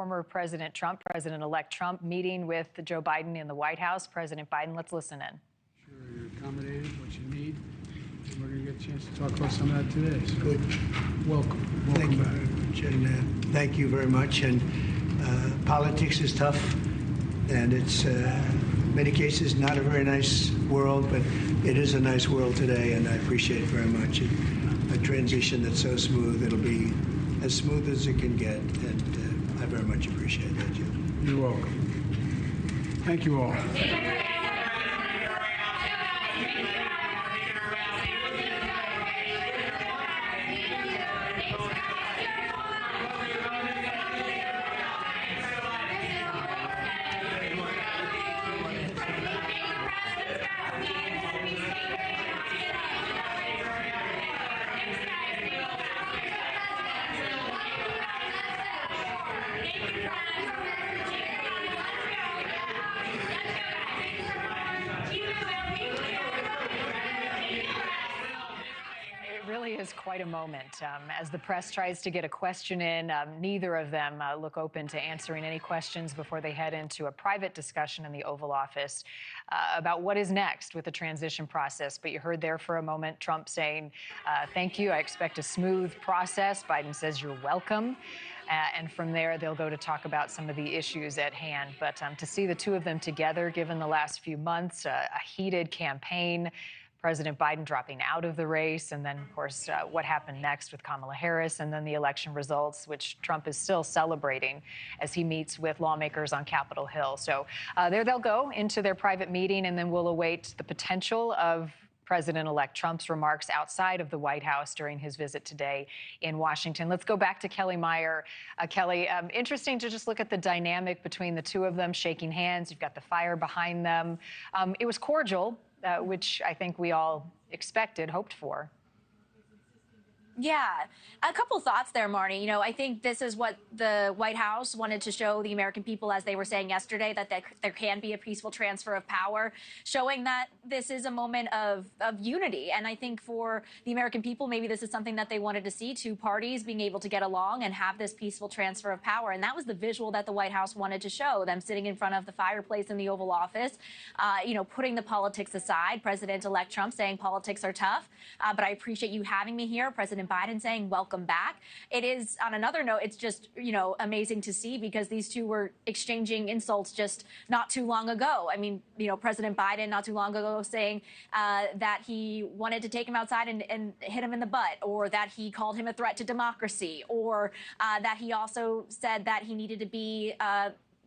former President-elect Trump, meeting with Joe Biden in the White House. President Biden, let's listen in. Sure, you're accommodated, what you need, and we're going to get a chance to talk about some of that today. So Good. Welcome Thank you back. very much, and thank you very much. And politics is tough, and it's in many cases not a very nice world, but it is a nice world today, and I appreciate it very much. A transition that's so smooth, it'll be as smooth as it can get, and I very much appreciate that, Jim. You're welcome. Thank you all. Really is quite a moment. As the press tries to get a question in, neither of them look open to answering any questions before they head into a private discussion in the Oval Office about what is next with the transition process. But you heard there for a moment Trump saying, thank you, I expect a smooth process. Biden says you're welcome. And from there, they'll go to talk about some of the issues at hand. But to see the two of them together, given the last few months, a heated campaign, President Biden dropping out of the race, and then, of course, what happened next with Kamala Harris, and then the election results, which Trump is still celebrating as he meets with lawmakers on Capitol Hill. So there they'll go into their private meeting, and then we'll await the potential of President-elect Trump's remarks outside of the White House during his visit today in Washington. Let's go back to Kelly Meyer. Kelly, interesting to just look at the dynamic between the two of them shaking hands. You've got the fire behind them. It was cordial, which I think we all expected, hoped for. Yeah, a couple thoughts there, Marni. You know, I think this is what the White House wanted to show the American people, as they were saying yesterday, that there can be a peaceful transfer of power, showing that this is a moment of unity. And I think for the American people, maybe this is something that they wanted to see, two parties being able to get along and have this peaceful transfer of power. And that was the visual that the White House wanted to show, them sitting in front of the fireplace in the Oval Office, you know, putting the politics aside. President-elect Trump saying politics are tough, but I appreciate you having me here. President Biden saying welcome back. It is, on another note, it's just, you know, amazing to see, because these two were exchanging insults just not too long ago. I mean, you know, President Biden not too long ago saying that he wanted to take him outside and hit him in the butt, or that he called him a threat to democracy, or that he also said that he needed to be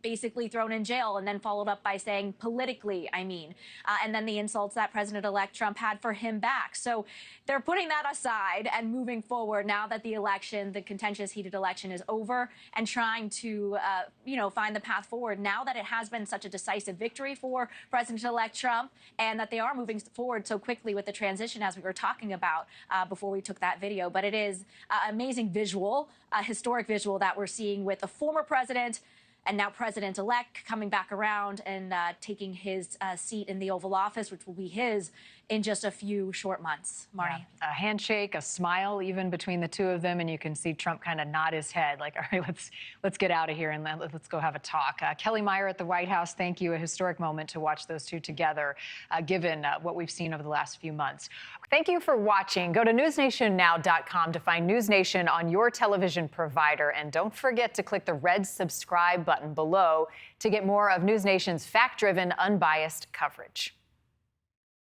basically thrown in jail, and then followed up by saying politically, and then the insults that President-elect Trump had for him back. So they're putting that aside and moving forward now that the election, the contentious, heated election, is over, and trying to, you know, find the path forward now that it has been such a decisive victory for President-elect Trump, and that they are moving forward so quickly with the transition, as we were talking about before we took that video. But it is an amazing visual, a historic visual that we're seeing with the former president and now President-elect coming back around and taking his seat in the Oval Office, which will be his in just a few short months. Marni. Yeah. A handshake, a smile even between the two of them, and you can see Trump kind of nod his head like, all right, let's get out of here and let's go have a talk. Kelly Meyer at the White House, thank you. A historic moment to watch those two together, given what we've seen over the last few months. Thank you for watching. Go to newsnationnow.com to find NewsNation on your television provider, and don't forget to click the red subscribe button below to get more of NewsNation's fact-driven, unbiased coverage.